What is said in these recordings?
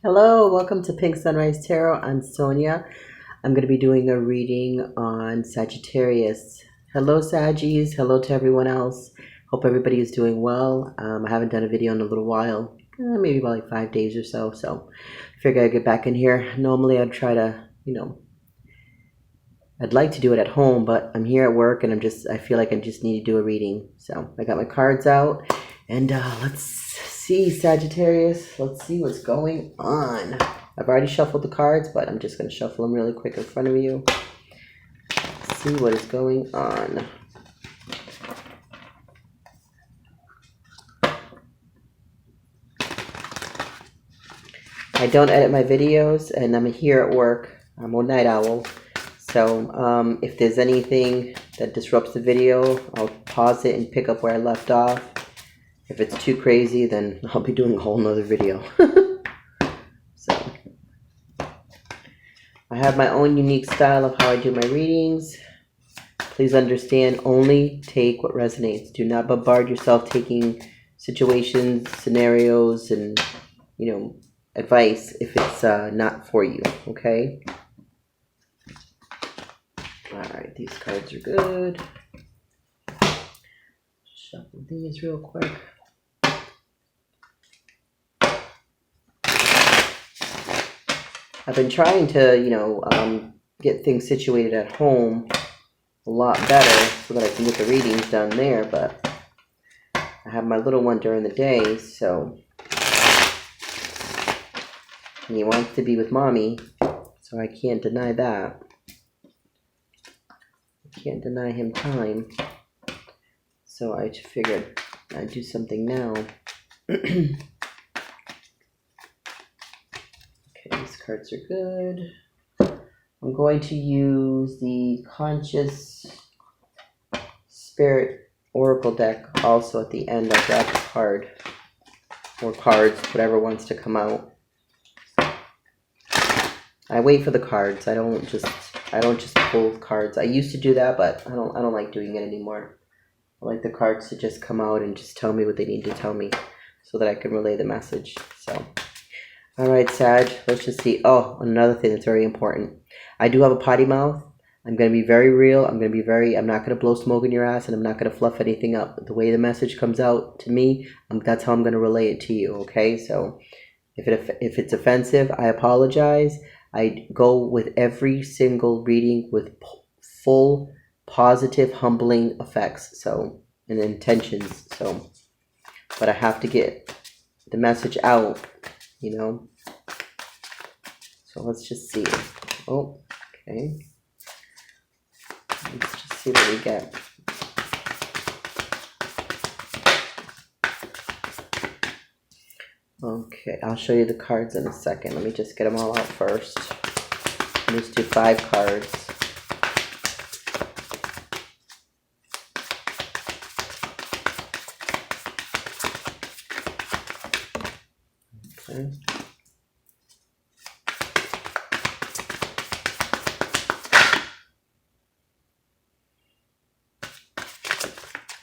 Hello, welcome to Pink Sunrise Tarot. I'm Sonia. I'm going to be doing a reading on Sagittarius. Hello, Saggies. Hello to everyone else. Hope everybody is doing well. I haven't done a video in a little while, maybe about like 5 days or so. So I figured I'd get back in here. Normally I'd try to, I'd like to do it at home, but I'm here at work and I feel like I just need to do a reading. So I got my cards out and let's see, Sagittarius. Let's see what's going on. I've already shuffled the cards, but I'm just going to shuffle them really quick in front of you. See what is going on. I don't edit my videos, and I'm here at work. I'm a night owl. So if there's anything that disrupts the video, I'll pause it and pick up where I left off. If it's too crazy, then I'll be doing a whole nother video. So I have my own unique style of how I do my readings. Please understand, only take what resonates. Do not bombard yourself taking situations, scenarios, and, advice if it's not for you, okay? All right, these cards are good. Shuffle these real quick. I've been trying to, get things situated at home a lot better so that I can get the readings done there, but I have my little one during the day, so he wants to be with mommy, so I can't deny that. I can't deny him time, so I figured I'd do something now. Okay, these cards are good. I'm going to use the Conscious Spirit Oracle deck also at the end. I'll grab the card or cards, whatever wants to come out. I wait for the cards. I don't just pull cards. I used to do that, but I don't like doing it anymore. I like the cards to just come out and just tell me what they need to tell me so that I can relay the message. So, all right, Sag, let's just see. Oh, another thing that's very important. I do have a potty mouth. I'm going to be very real. I'm not going to blow smoke in your ass, and I'm not going to fluff anything up. The way the message comes out to me, that's how I'm going to relay it to you, okay? So if it's offensive, I apologize. I go with every single reading with full positive, humbling effects, so, and intentions. So, but I have to get the message out, So let's just see. Oh, okay. Let's just see what we get. Okay, I'll show you the cards in a second. Let me just get them all out first. Let's do 5 cards. Okay.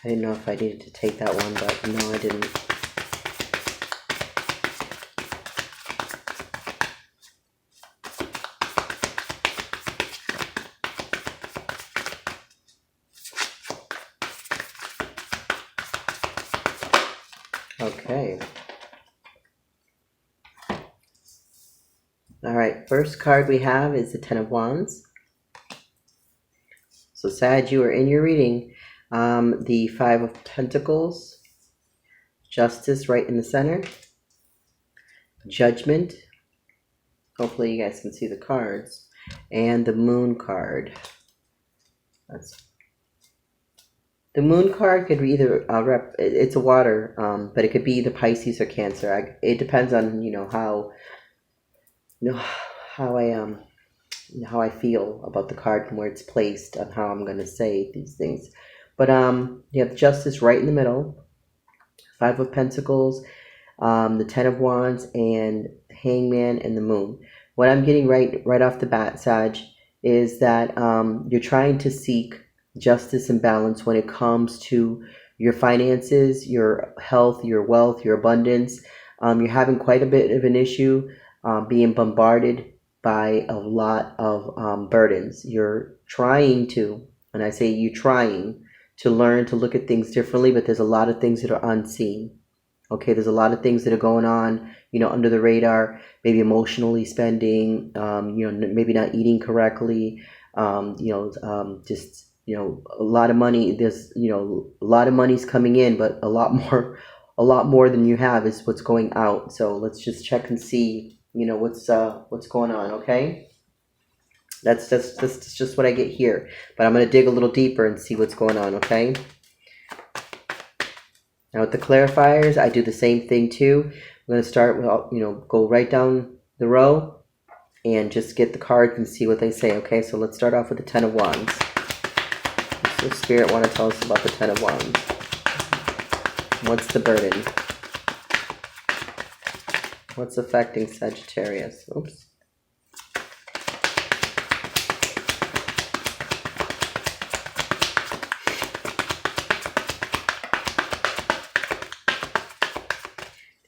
I didn't know if I needed to take that one, but no, I didn't. Okay. All right, first card we have is the Ten of Wands. So, Sag, you are in your reading. The 5 of Pentacles, Justice right in the center, Judgment. Hopefully you guys can see the cards. And the Moon card. The Moon card could be either it's a water, but it could be the Pisces or Cancer. It depends on how I feel about the card and where it's placed on how I'm going to say these things. But you have Justice right in the middle, 5 of Pentacles, the 10 of Wands, and Hangman and the Moon. What I'm getting right off the bat, Sag, is that you're trying to seek justice and balance when it comes to your finances, your health, your wealth, your abundance. You're having quite a bit of an issue being bombarded by a lot of burdens. You're trying to, and I say you trying to learn to look at things differently, but there's a lot of things that are unseen. Okay, there's a lot of things that are going on, under the radar, maybe emotionally spending, maybe not eating correctly, just, a lot of money. There's, a lot of money's coming in, but a lot more than you have is what's going out. So let's just check and see, what's going on. Okay. That's just what I get here, but I'm going to dig a little deeper and see what's going on. Okay. Now with the clarifiers, I do the same thing too. I'm going to start with, go right down the row and just get the cards and see what they say. Okay, so let's start off with the Ten of Wands. So Spirit want to tell us about the Ten of Wands. What's the burden? What's affecting Sagittarius? Oops.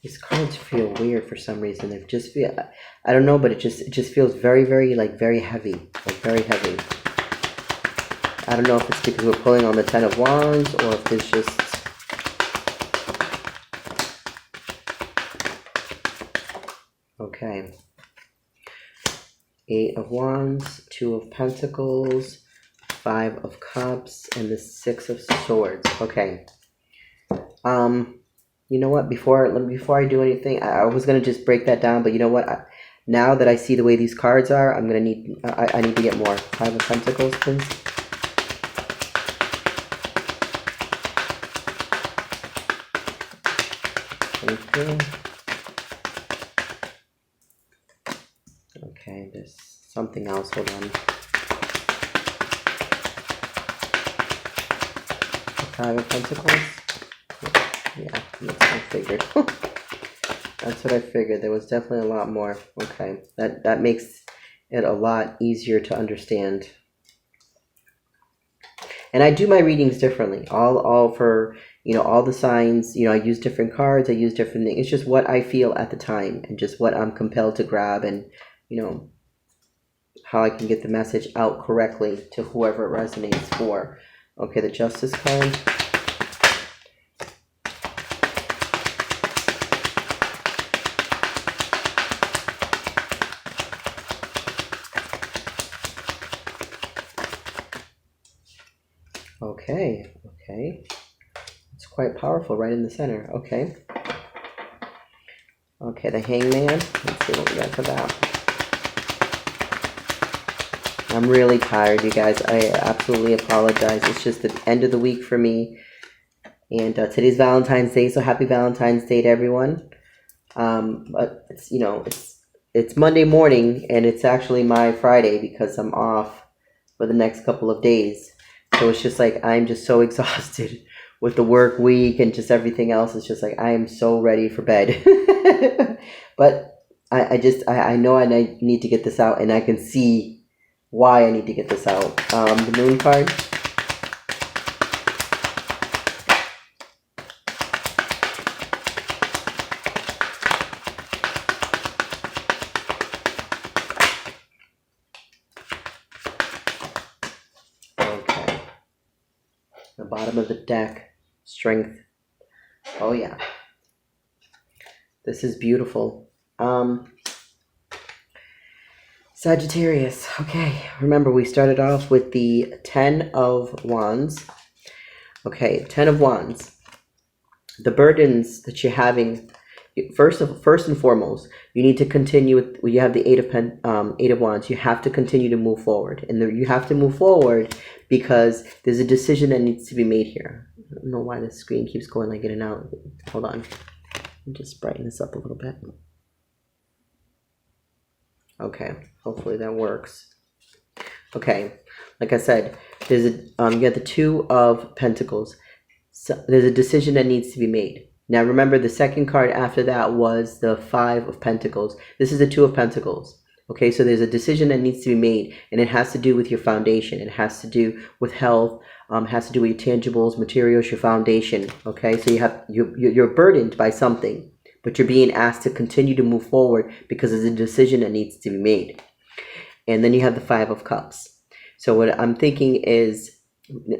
These cards feel weird for some reason. They just feel, I don't know, but it just feels very, very, very heavy. Like very heavy. I don't know if it's because we're pulling on the Ten of Wands or if there's just... Okay. Eight of Wands, Two of Pentacles, Five of Cups, and the Six of Swords. Okay. You know what? Before I do anything, I was gonna just break that down, but you know what? Now that I see the way these cards are, I'm gonna need. I need to get more. Five of Pentacles, please. Thank you. Okay, there's something else. Hold on. Five of Pentacles. Yeah, that's what I figured. That's what I figured. There was definitely a lot more. Okay, that makes it a lot easier to understand. And I do my readings differently. All for, all the signs. I use different cards. I use different things. It's just what I feel at the time and just what I'm compelled to grab and, how I can get the message out correctly to whoever it resonates for. Okay, the Justice card. Okay. It's quite powerful right in the center. Okay, the Hangman. Let's see what we got for that. I'm really tired, you guys. I absolutely apologize. It's just the end of the week for me. And today's Valentine's Day, so happy Valentine's Day to everyone. But it's, it's Monday morning, and it's actually my Friday because I'm off for the next couple of days. So it's just like, I'm just so exhausted with the work week and just everything else. It's just like, I am so ready for bed. But I know I need to get this out, and I can see why I need to get this out. The Moon card. The bottom of the deck, Strength. Oh yeah, this is beautiful. Sagittarius. Okay, remember we started off with the Ten of Wands. Okay, Ten of Wands. The burdens that you're having. First and foremost, you need to continue with. You have the Eight of Wands. You have to continue to move forward, and you have to move forward because there's a decision that needs to be made here. I don't know why the screen keeps going like in and out. Hold on, let me just brighten this up a little bit. Okay, hopefully that works. Okay, like I said, there's a you got the Two of Pentacles. So there's a decision that needs to be made. Now remember, the second card after that was the Five of Pentacles. This is the Two of Pentacles. Okay, so there's a decision that needs to be made, and it has to do with your foundation. It has to do with health. Has to do with your tangibles, materials, your foundation. Okay, so you're burdened by something. but you're being asked to continue to move forward because there's a decision that needs to be made. And then you have the Five of Cups. So what I'm thinking is,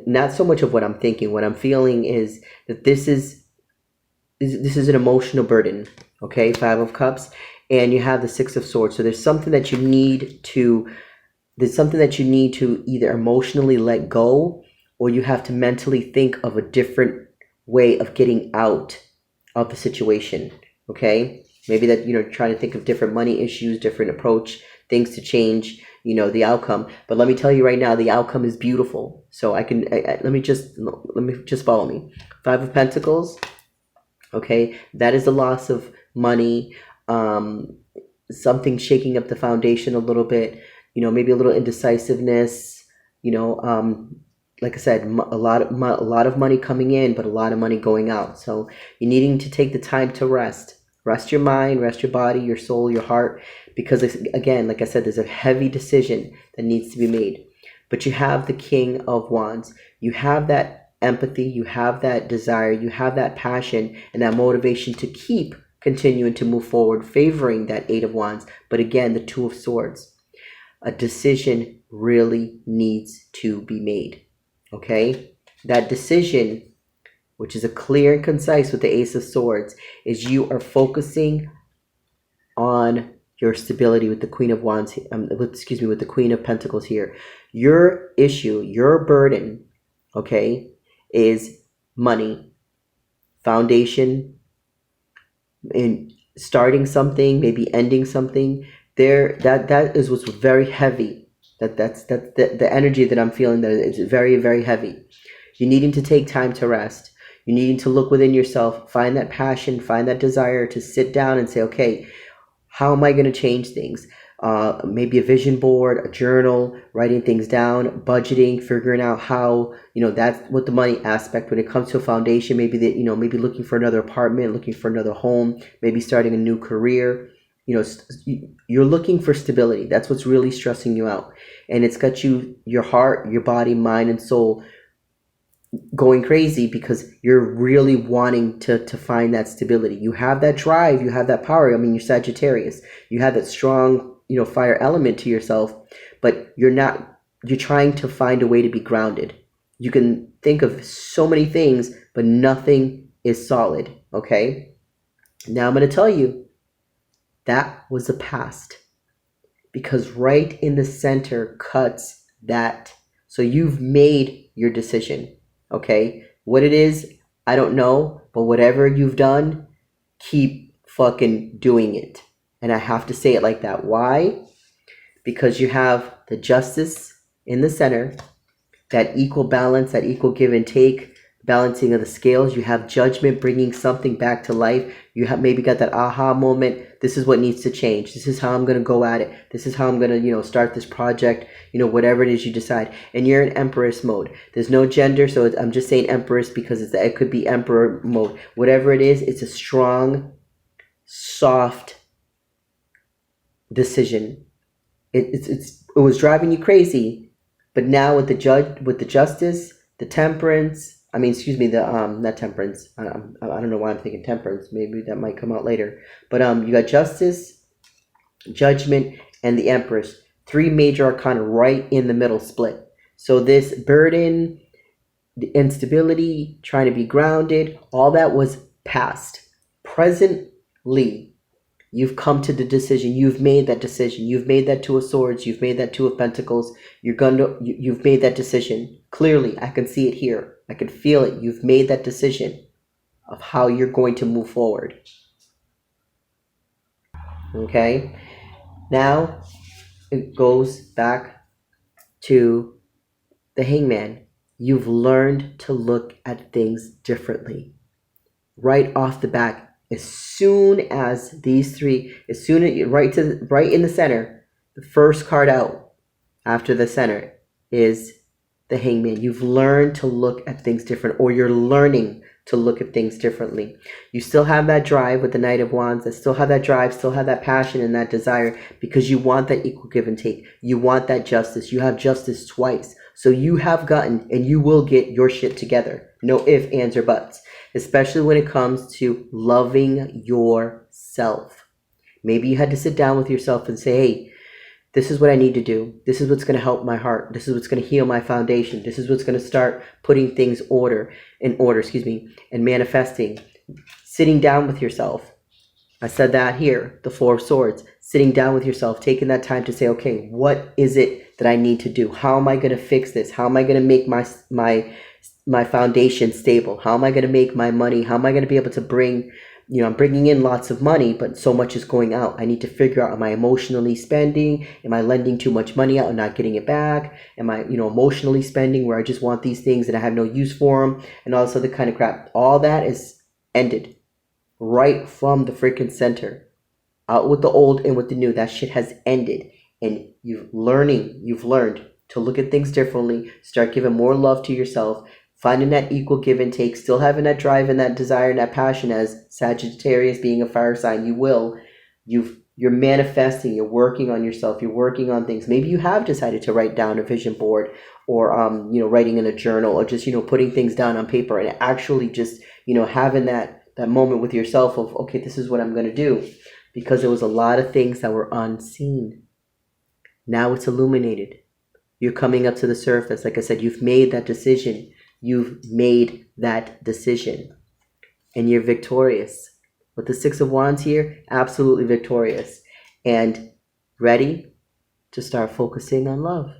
not so much of what I'm thinking, what I'm feeling is that this is an emotional burden, okay? Five of Cups, and you have the Six of Swords. So there's something that you need to either emotionally let go, or you have to mentally think of a different way of getting out of the situation, okay? Maybe that, trying to think of different money issues, different approach, things to change, the outcome. But let me tell you right now, the outcome is beautiful. So let me just follow me. Five of Pentacles, okay? That is the loss of money, something shaking up the foundation a little bit, maybe a little indecisiveness, like I said, a lot of money coming in, but a lot of money going out. So you're needing to take the time to rest your mind, rest your body, your soul, your heart, because again, like I said, there's a heavy decision that needs to be made. But you have the King of Wands. You have that empathy, you have that desire, you have that passion and that motivation to keep continuing to move forward, favoring that Eight of Wands. But again, the Two of Swords. A decision really needs to be made. Okay? That decision, which is a clear and concise with the Ace of Swords, is you are focusing on your stability with the Queen of Wands, with the Queen of Pentacles here. Your issue, your burden, okay, is money, foundation, in starting something, maybe ending something. That is what's very heavy. That's the energy that I'm feeling, that is very, very heavy. You're needing to take time to rest. You're needing to look within yourself, find that passion, find that desire to sit down and say, okay, how am I going to change things? Maybe a vision board, a journal, writing things down, budgeting, figuring out how, that's what the money aspect. When it comes to a foundation, maybe maybe looking for another apartment, looking for another home, maybe starting a new career. You're looking for stability. That's what's really stressing you out. And it's got your heart, your body, mind, and soul going crazy because you're really wanting to find that stability. You have that drive, you have that power. I mean, you're Sagittarius. You have that strong, fire element to yourself, but you're trying to find a way to be grounded. You can think of so many things, but nothing is solid, okay? Now I'm going to tell you, that was the past, because right in the center cuts that. So you've made your decision, okay? What it is, I don't know, but whatever you've done, keep fucking doing it. And I have to say it like that. Why? Because you have the Justice in the center, that equal balance, that equal give and take, balancing of the scales. You have Judgment, bringing something back to life. You have maybe got that aha moment. This is what needs to change. This is how I'm going to go at it. This is how I'm going to, start this project, whatever it is you decide. And you're in Empress mode. There's no gender, so I'm just saying Empress because it could be Emperor mode. Whatever it is, it's a strong, soft decision. It was driving you crazy, but now with the Justice, the Temperance, not Temperance. I don't know why I'm thinking Temperance. Maybe that might come out later. But you got Justice, Judgment, and the Empress. 3 major arcana right in the middle split. So this burden, the instability, trying to be grounded, all that was past. Presently, you've come to the decision. You've made that decision. You've made that Two of Swords. You've made that Two of Pentacles. You've made that decision. Clearly, I can see it here. I can feel it. You've made that decision of how you're going to move forward. Okay? Now, it goes back to the Hangman. You've learned to look at things differently. Right off the bat, as soon as these three, right in the center, the first card out after the center is the Hangman. You've learned to look at things different, or you're learning to look at things differently. You still have that drive with the Knight of Wands. I still have that drive, still have that passion and that desire, because you want that equal give and take. You want that justice. You have justice twice. So you have gotten and you will get your shit together. No ifs, ands, or buts. Especially when it comes to loving yourself. Maybe you had to sit down with yourself and say, hey, this is what I need to do. This is what's going to help my heart. This is what's going to heal my foundation. This is what's going to start putting things in order, and manifesting. Sitting down with yourself. I said that here, the Four of Swords. Sitting down with yourself, taking that time to say, okay, what is it that I need to do? How am I going to fix this? How am I going to make my foundation stable? How am I going to make my money? How am I going to be able to bring, I'm bringing in lots of money, but so much is going out. I need to figure out, am I emotionally spending? Am I lending too much money out and not getting it back? Am I, emotionally spending where I just want these things and I have no use for them and all this other kind of crap? All that is ended right from the freaking center. Out with the old and with the new. That shit has ended. And you've learned to look at things differently, start giving more love to yourself, finding that equal give and take, still having that drive and that desire and that passion as Sagittarius being a fire sign. You're manifesting, you're working on yourself, you're working on things. Maybe you have decided to write down a vision board or, writing in a journal or just, putting things down on paper and actually just, having that moment with yourself of, okay, this is what I'm going to do. Because there was a lot of things that were unseen. Now it's illuminated. You're coming up to the surface. Like I said, you've made that decision. You've made that decision. And you're victorious. With the Six of Wands here, absolutely victorious. And ready to start focusing on love.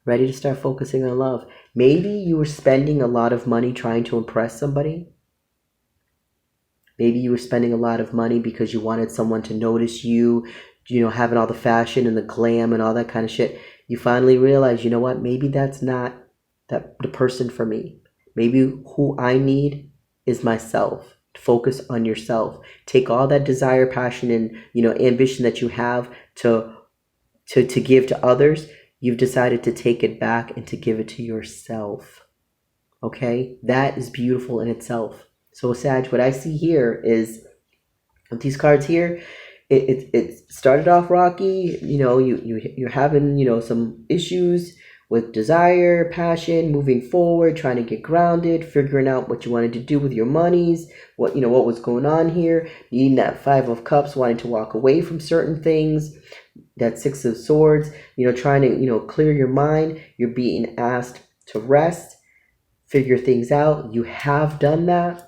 Ready to start focusing on love. Maybe you were spending a lot of money trying to impress somebody. Maybe you were spending a lot of money because you wanted someone to notice you, having all the fashion and the glam and all that kind of shit. You finally realize, you know what? Maybe that's not the person for me. Maybe who I need is myself. Focus on yourself. Take all that desire, passion, and ambition that you have to give to others. You've decided to take it back and to give it to yourself. Okay? That is beautiful in itself. So Sag, what I see here is with these cards here, it started off rocky. You're having some issues with desire, passion, moving forward, trying to get grounded, figuring out what you wanted to do with your monies, what was going on here, needing that Five of Cups, wanting to walk away from certain things, that Six of Swords, trying to clear your mind. You're being asked to rest, figure things out. You have done that.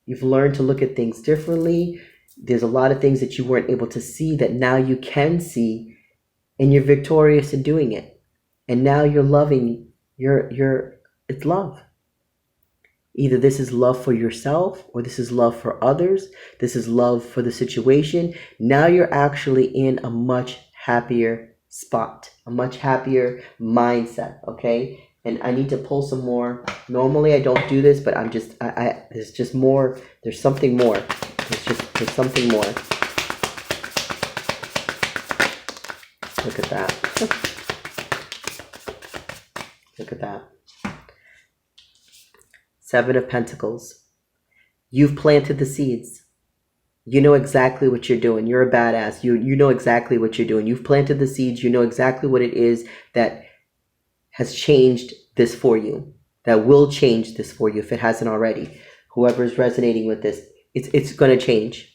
You've learned to look at things differently. There's a lot of things that you weren't able to see that now you can see, and you're victorious in doing it. And now you're loving, it's love. Either this is love for yourself or this is love for others. This is love for the situation. Now you're actually in a much happier spot, a much happier mindset, okay? And I need to pull some more. Normally I don't do this, but I'm just, there's just more. There's something more. There's something more. Look at that. Look at that. Seven of Pentacles. You've planted the seeds. You know exactly what you're doing. You're a badass. You know exactly what you're doing. You've planted the seeds. You know exactly what it is that has changed this for you, that will change this for you if it hasn't already. Whoever is resonating with this, it's going to change.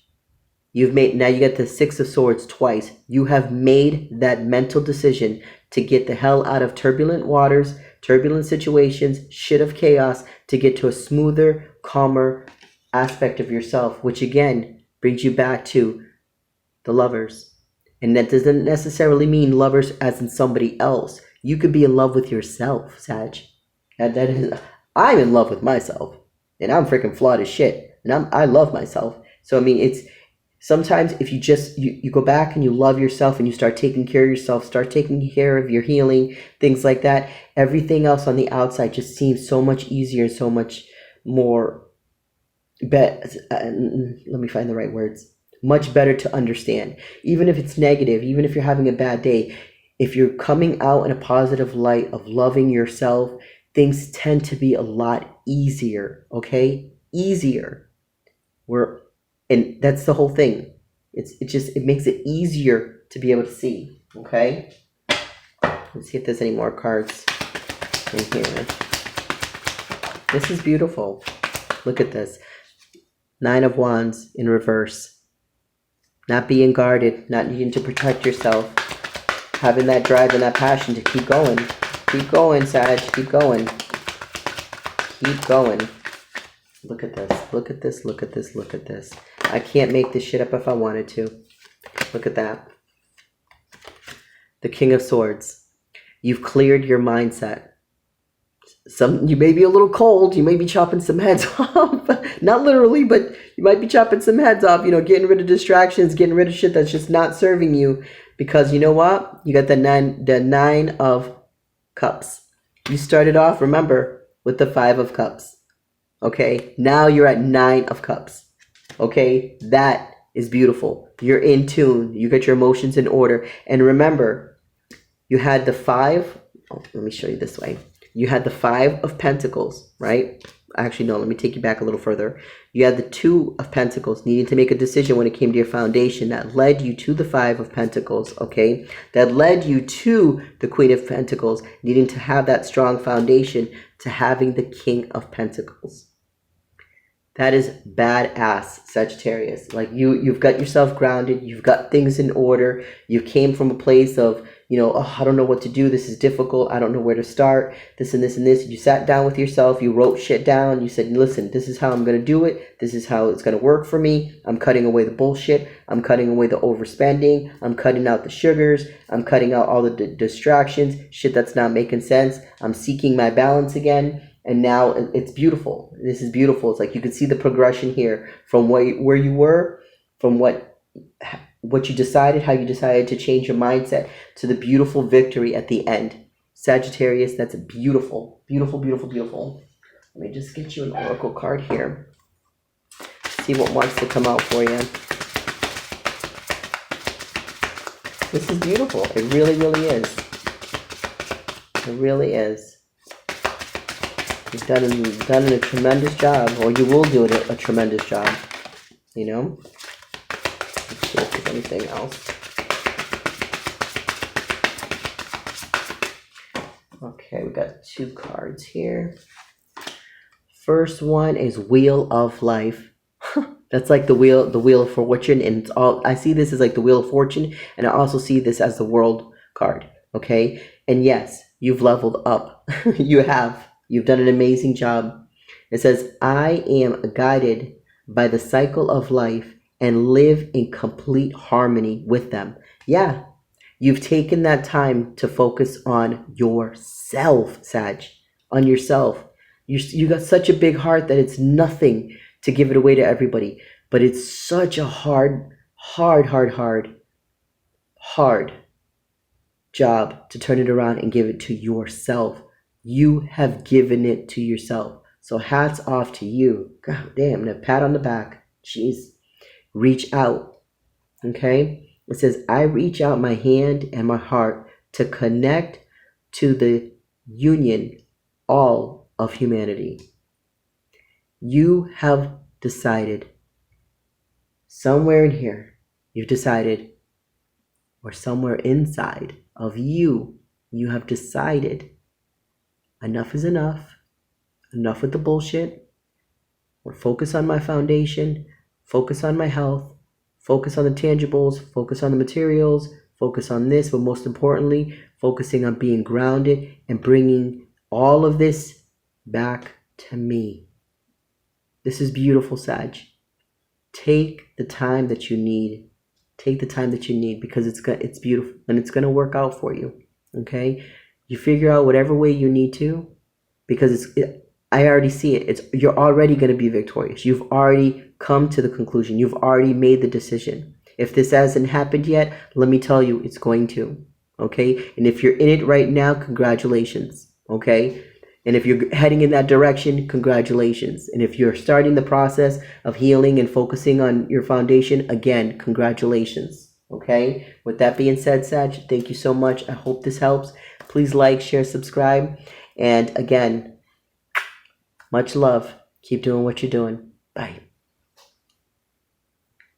Now you get the Six of Swords twice. You have made that mental decision to get the hell out of turbulent waters, turbulent situations, shit of chaos, to get to a smoother, calmer aspect of yourself, which again brings you back to the lovers. And that doesn't necessarily mean lovers as in somebody else. You could be in love with yourself, Sag. I'm in love with myself. And I'm freaking flawed as shit. And I love myself. So, I mean, it's sometimes if you just, you go back and you love yourself and you start taking care of yourself, start taking care of your healing, things like that, everything else on the outside just seems so much easier, so much more, let me find the right words, much better to understand. Even if it's negative, even if you're having a bad day, if you're coming out in a positive light of loving yourself, things tend to be a lot easier, okay? Easier. And that's the whole thing. It makes it easier to be able to see, okay? Let's see if there's any more cards in here. This is beautiful. Look at this. 9 of Wands in reverse. Not being guarded, not needing to protect yourself. Having that drive and that passion to keep going. Keep going, Sag. Keep going. Keep going. Look at this. Look at this. Look at this. Look at this. I can't make this shit up if I wanted to. Look at that. The King of Swords. You've cleared your mindset. You may be a little cold. You may be chopping some heads off. Not literally, but you might be chopping some heads off. You know, getting rid of distractions, getting rid of shit that's just not serving you. Because you know what? You got the nine of Cups. You started off, remember, with the 5 of Cups. Okay? Now you're at 9 of Cups. Okay? That is beautiful. You're in tune. You got your emotions in order. And remember, you had the 5. Oh, let me show you this way. You had the 5 of Pentacles, right? Actually, no, let me take you back a little further. You had the 2 of Pentacles, needing to make a decision when it came to your foundation. That led you to the 5 of Pentacles, okay? That led you to the Queen of Pentacles, needing to have that strong foundation, to having the King of Pentacles. That is badass, Sagittarius. Like, you've got yourself grounded. You've got things in order. You came from a place of, you know, oh, I don't know what to do. This is difficult. I don't know where to start. This and this and this. You sat down with yourself. You wrote shit down. You said, listen, this is how I'm going to do it. This is how it's going to work for me. I'm cutting away the bullshit. I'm cutting away the overspending. I'm cutting out the sugars. I'm cutting out all the distractions. Shit that's not making sense. I'm seeking my balance again. And now it's beautiful. This is beautiful. It's like you can see the progression here from where you were, from what you decided, how you decided to change your mindset, to the beautiful victory at the end. Sagittarius, that's beautiful. Beautiful, beautiful, beautiful. Let me just get you an oracle card here. See what wants to come out for you. This is beautiful. It really, really is. It really is. You've done a tremendous job, or you will do it a tremendous job, you know? Let's see if there's anything else. Okay, we got 2 cards here. First one is Wheel of Life. That's like the wheel of fortune, and it's all, I see this as like the Wheel of Fortune, and I also see this as the World card, okay? And yes, you've leveled up. You have. You've done an amazing job. It says, I am guided by the cycle of life and live in complete harmony with them. Yeah, you've taken that time to focus on yourself, Sag, on yourself. You got such a big heart that it's nothing to give it away to everybody. But it's such a hard job to turn it around and give it to yourself. You have given it to yourself. So hats off to you. God damn, a pat on the back. Jeez. Reach out. Okay? It says, I reach out my hand and my heart to connect to the union, all of humanity. You have decided, somewhere in here, you've decided, or somewhere inside of you, you have decided, enough is enough. Enough with the bullshit. We're focused on my foundation. Focus on my health. Focus on the tangibles. Focus on the materials. Focus on this. But most importantly, focusing on being grounded and bringing all of this back to me. This is beautiful, Sag. Take the time that you need. Take the time that you need, because it's beautiful and it's going to work out for you. Okay? You figure out whatever way you need to, because I already see it. You're already going to be victorious. You've already come to the conclusion. You've already made the decision. If this hasn't happened yet, let me tell you, it's going to. Okay? And if you're in it right now, congratulations. Okay? And if you're heading in that direction, congratulations. And if you're starting the process of healing and focusing on your foundation, again, congratulations. Okay? With that being said, Sag, thank you so much. I hope this helps. Please like, share, subscribe. And again, much love. Keep doing what you're doing. Bye.